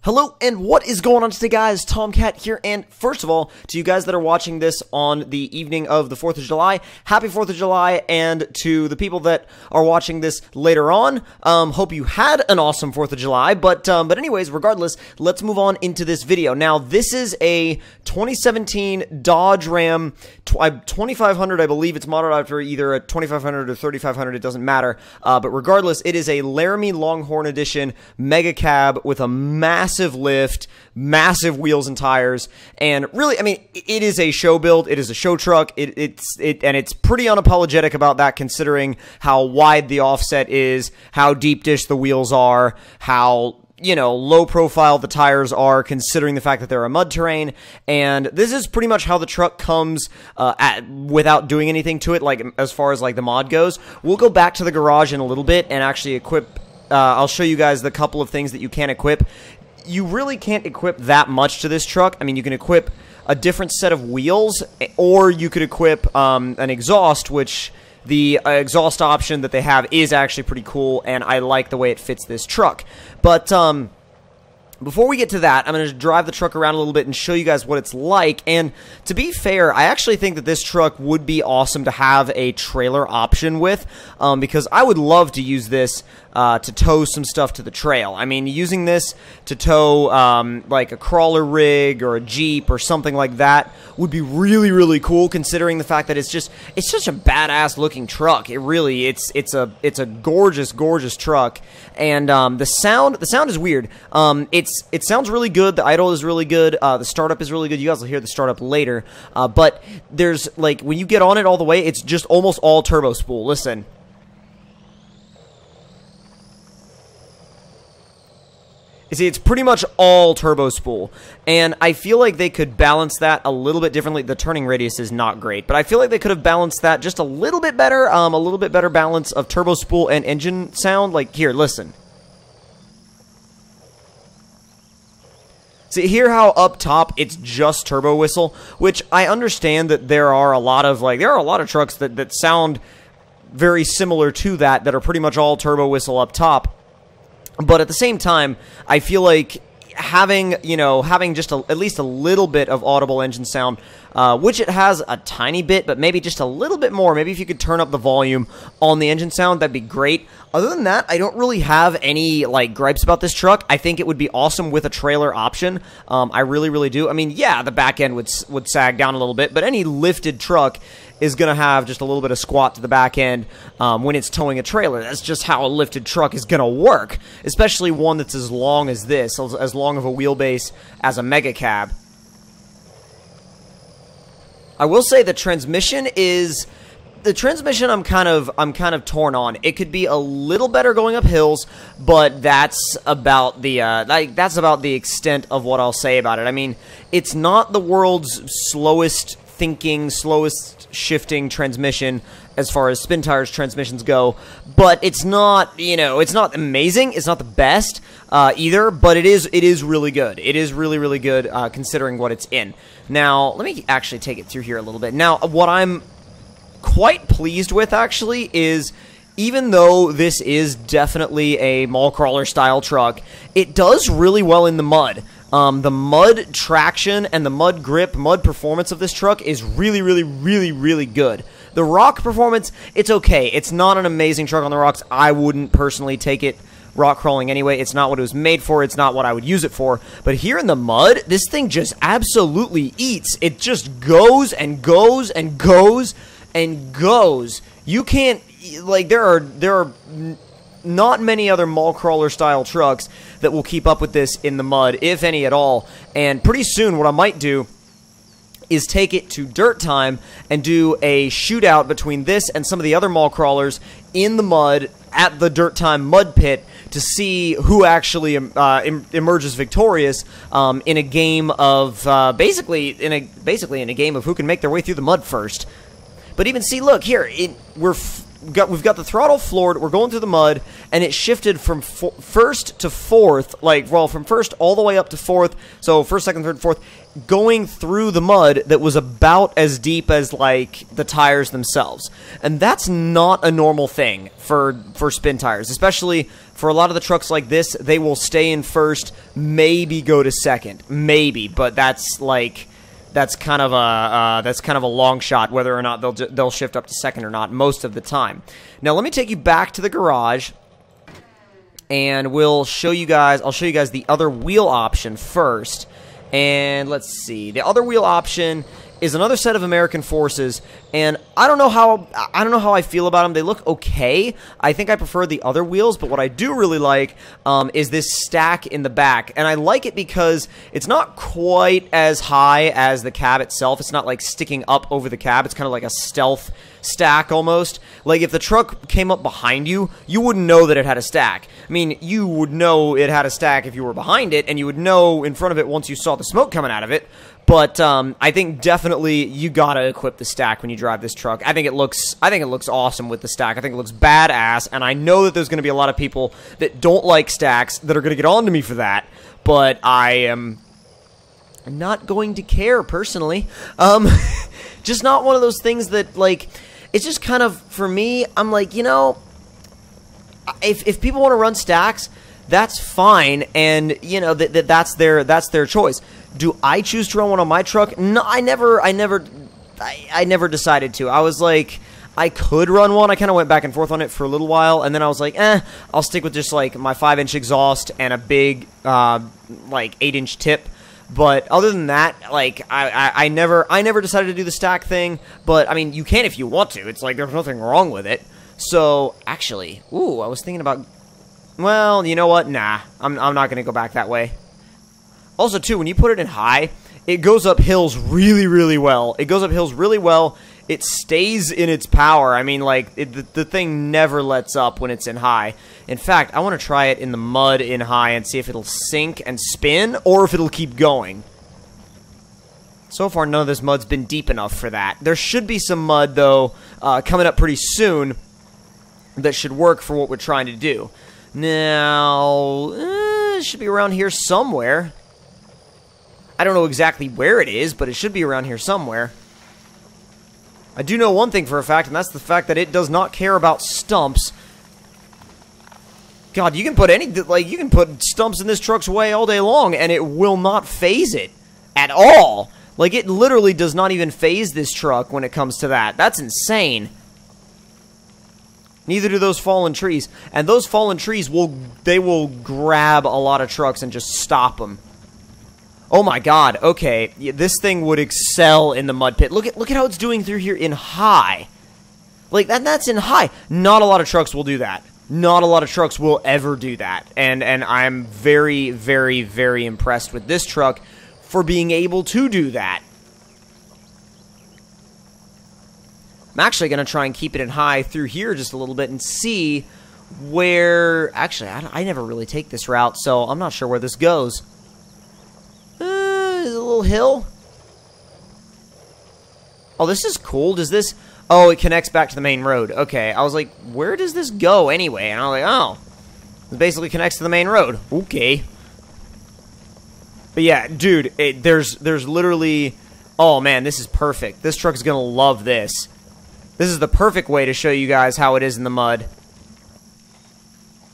Hello, and what is going on today, guys? Tomcat here, and first of all, to you guys that are watching this on the evening of the 4th of July, happy 4th of July, and to the people that are watching this later on, hope you had an awesome 4th of July, but anyways, regardless, let's move on into this video. Now, this is a 2017 Dodge Ram 2500, I believe it's modeled after either a 2500 or 3500, it doesn't matter, but regardless, it is a Laramie Longhorn Edition MegaCab with a massive lift, massive wheels and tires, and really, I mean, it is a show build, it is a show truck, and it's pretty unapologetic about that, considering how wide the offset is, how deep dish the wheels are, how, you know, low profile the tires are, considering the fact that they're a mud terrain, and this is pretty much how the truck comes without doing anything to it, like, as far as, like, the mod goes. We'll go back to the garage in a little bit and actually equip, I'll show you guys the couple of things that you can equip. You really can't equip that much to this truck. I mean, you can equip a different set of wheels, or you could equip an exhaust, which the exhaust option that they have is actually pretty cool, and I like the way it fits this truck. But before we get to that, I'm going to drive the truck around a little bit and show you guys what it's like. And to be fair, I actually think that this truck would be awesome to have a trailer option with, because I would love to use this to tow some stuff to the trail. I mean, using this to tow like a crawler rig or a Jeep or something like that would be really, really cool, considering the fact that it's such a badass looking truck. It really, it's a gorgeous, gorgeous truck. And the sound is weird. It sounds really good. The idle is really good. The startup is really good. You guys will hear the startup later. But there's, like, when you get on it all the way, it's just almost all turbo spool. Listen. You see, it's pretty much all turbo spool, and I feel like they could balance that a little bit differently. The turning radius is not great, but I feel like they could have balanced that just a little bit better, a little bit better balance of turbo spool and engine sound. Like, here, listen. See, hear how up top it's just turbo whistle, which I understand that there are a lot of trucks that sound very similar to that are pretty much all turbo whistle up top. But at the same time, I feel like having just at least a little bit of audible engine sound, which it has a tiny bit, but maybe just a little bit more. Maybe if you could turn up the volume on the engine sound, that'd be great. Other than that, I don't really have any, like, gripes about this truck. I think it would be awesome with a trailer option. I really, really do. I mean, yeah, the back end would sag down a little bit, but any lifted truck is going to have just a little bit of squat to the back end when it's towing a trailer. That's just how a lifted truck is going to work, especially one that's as long as this, as long of a wheelbase as a MegaCab. I will say the transmission I'm kind of torn on. It could be a little better going up hills, but that's about the extent of what I'll say about it. I mean, it's not the world's slowest thinking, slowest shifting transmission as far as spin tires transmissions go, but it's not, it's not amazing, it's not the best either, but it is really good. It is really, really good considering what it's in. Now, let me actually take it through here a little bit. Now, what I'm quite pleased with, actually, is even though this is definitely a mall crawler style truck, it does really well in the mud. The mud traction and the mud grip, mud performance of this truck is really, really, really, really good. The rock performance, it's okay. It's not an amazing truck on the rocks. I wouldn't personally take it rock crawling anyway. It's not what it was made for. It's not what I would use it for. But here in the mud, this thing just absolutely eats. It just goes and goes and goes and goes. You can't, like, there are not many other mall crawler style trucks that will keep up with this in the mud, if any at all. And pretty soon what I might do is take it to dirt time and do a shootout between this and some of the other mall crawlers in the mud at the dirt time mud pit to see who actually emerges victorious in a game of basically in a game of who can make their way through the mud first. But even see, look here, we've got the throttle floored, we're going through the mud, and it shifted from first to fourth, like, well, from first all the way up to fourth, so first, second, third, fourth, going through the mud that was about as deep as, like, the tires themselves. And that's not a normal thing for spin tires, especially For a lot of the trucks like this, they will stay in first, maybe go to second, maybe, but that's like that's kind of a long shot whether or not they'll shift up to second or not most of the time. Now let me take you back to the garage, and I'll show you guys the other wheel option first. And let's see. The other wheel option is another set of American Forces, and I don't know how I feel about them. They look okay. I think I prefer the other wheels, but what I do really like is this stack in the back, and I like it because it's not quite as high as the cab itself. It's not like sticking up over the cab. It's kind of like a stealth stack almost. Like if the truck came up behind you, you wouldn't know that it had a stack. I mean, you would know it had a stack if you were behind it, and you would know in front of it once you saw the smoke coming out of it. But I think definitely you gotta equip the stack when you drive this truck. I think it looks awesome with the stack. I think it looks badass, and I know that there's gonna be a lot of people that don't like stacks that are gonna get on to me for that. But I am not going to care personally. Just not one of those things that like. It's just kind of, for me, I'm like, you know, if people want to run stacks, that's fine, and you know that's their choice. Do I choose to run one on my truck? No, I never decided to. I was like, I could run one. I kind of went back and forth on it for a little while, and then I was like, I'll stick with just like my 5-inch exhaust and a big like 8-inch tip. But other than that, like, I never decided to do the stack thing. But, I mean, you can if you want to. It's like, there's nothing wrong with it. So, actually, ooh, I was thinking about, well, you know what? Nah, I'm not going to go back that way. Also, too, when you put it in high, it goes up hills really, really well. It goes up hills really well. It stays in its power. I mean, like, the thing never lets up when it's in high. In fact, I want to try it in the mud in high and see if it'll sink and spin, or if it'll keep going. So far, none of this mud's been deep enough for that. There should be some mud, though, coming up pretty soon that should work for what we're trying to do. Now, it should be around here somewhere. I don't know exactly where it is, but it should be around here somewhere. I do know one thing for a fact, and that's the fact that it does not care about stumps. God, you can put you can put stumps in this truck's way all day long, and it will not phase it at all. Like, it literally does not even phase this truck when it comes to that. That's insane. Neither do those fallen trees. And those fallen trees will grab a lot of trucks and just stop them. Oh my god, okay. This thing would excel in the mud pit. Look at how it's doing through here in high. Like, that's in high. Not a lot of trucks will do that. Not a lot of trucks will ever do that. And I'm very, very, very impressed with this truck for being able to do that. I'm actually going to try and keep it in high through here just a little bit and see where... Actually, I never really take this route, so I'm not sure where this goes. Is it a little hill? Oh, this is cool. Does this... Oh, it connects back to the main road. Okay, I was like, where does this go anyway? And I was like, oh, it basically connects to the main road. Okay. But yeah, dude, there's literally... Oh, man, this is perfect. This truck is going to love this. This is the perfect way to show you guys how it is in the mud.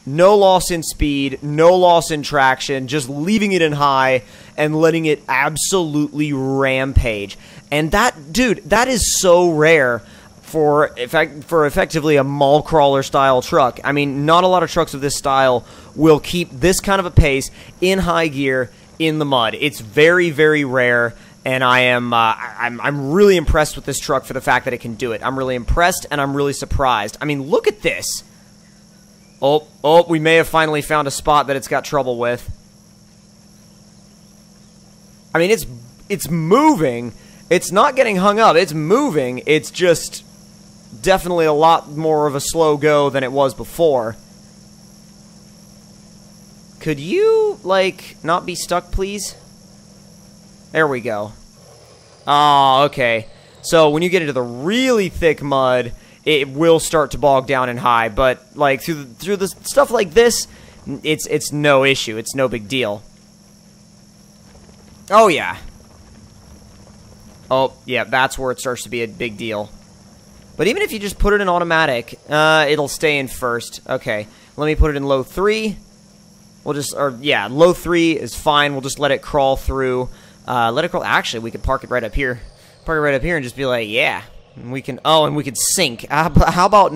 No loss in speed, no loss in traction, just leaving it in high and letting it absolutely rampage. And that, dude, that is so rare for effectively a mall crawler style truck. I mean, not a lot of trucks of this style will keep this kind of a pace in high gear in the mud. It's very, very rare. And I'm really impressed with this truck for the fact that it can do it. I'm really impressed, and I'm really surprised. I mean, look at this. Oh, we may have finally found a spot that it's got trouble with. I mean, it's moving. It's not getting hung up. It's moving. It's just definitely a lot more of a slow go than it was before. Could you, like, not be stuck, please? There we go. Oh, okay. So when you get into the really thick mud, it will start to bog down in high. But like through the stuff like this, it's no issue. It's no big deal. Oh yeah. Oh yeah, that's where it starts to be a big deal. But even if you just put it in automatic, it'll stay in first. Okay. Let me put it in low 3. We'll just, yeah, low 3 is fine. We'll just let it crawl through. Let it crawl. Actually, we could park it right up here. Park it right up here and just be like, yeah. And we can, and we could sink. How about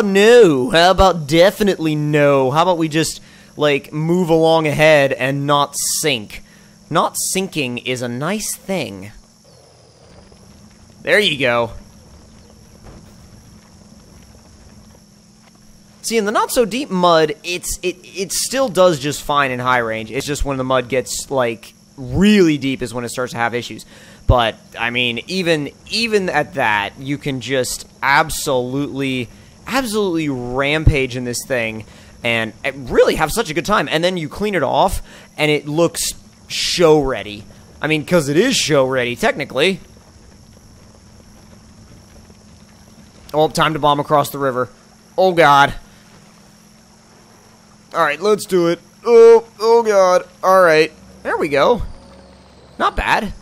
no? How about definitely no? How about we just, like, move along ahead and not sink? Not sinking is a nice thing. There you go. See, in the not-so-deep mud, it still does just fine in high range. It's just when the mud gets, like, really deep is when it starts to have issues. But, I mean, even at that, you can just absolutely rampage in this thing and really have such a good time. And then you clean it off, and it looks show-ready. I mean, because it is show-ready, technically. Oh, time to bomb across the river. Oh, God. Alright, let's do it. Oh, God. Alright. There we go. Not bad.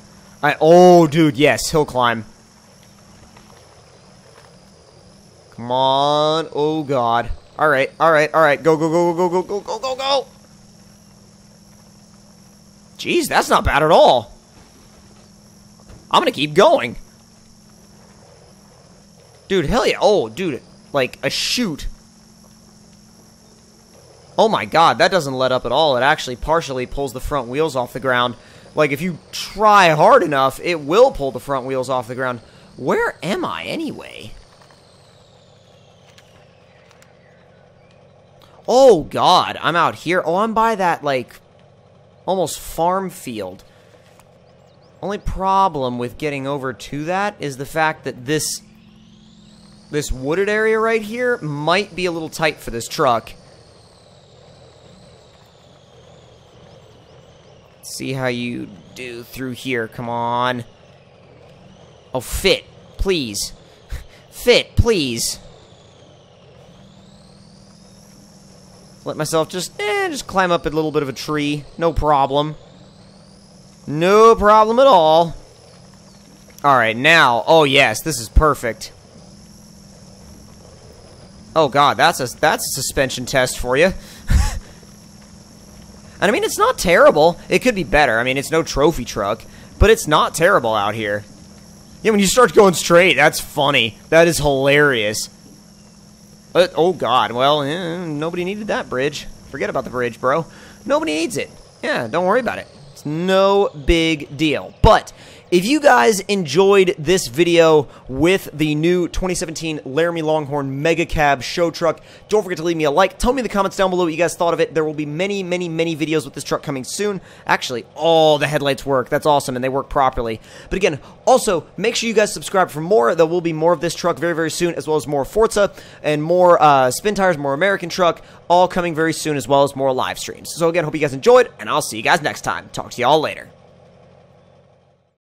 Oh, dude, yes, hill climb. Come on. Oh, God. Alright, alright, alright. Go, go, go, go, go, go, go, go, go. Jeez, that's not bad at all. I'm gonna keep going. Dude, hell yeah. Oh, dude, like a chute. Oh my God, that doesn't let up at all. It actually partially pulls the front wheels off the ground. Like, if you try hard enough, it will pull the front wheels off the ground. Where am I, anyway? Oh, God, I'm out here. Oh, I'm by that, like, almost farm field. Only problem with getting over to that is the fact that this wooded area right here might be a little tight for this truck. See how you do through here. Come on. Oh, fit. Please. Fit, please. Let myself just climb up a little bit of a tree. No problem. No problem at all. Alright, now. Oh, yes. This is perfect. Oh, God. That's a suspension test for you. And I mean, it's not terrible. It could be better. I mean, it's no trophy truck, but it's not terrible out here. Yeah, when you start going straight, that's funny. That is hilarious. But, oh God, well, nobody needed that bridge. Forget about the bridge, bro. Nobody needs it. Yeah, don't worry about it. It's no big deal. But if you guys enjoyed this video with the new 2017 Laramie Longhorn MegaCab show truck, don't forget to leave me a like. Tell me in the comments down below what you guys thought of it. There will be many, many, many videos with this truck coming soon. Actually, all the headlights work. That's awesome, and they work properly. But again, also, make sure you guys subscribe for more. There will be more of this truck very, very soon, as well as more Forza and more spin tires, more American truck, all coming very soon, as well as more live streams. So again, hope you guys enjoyed, and I'll see you guys next time. Talk to y'all later.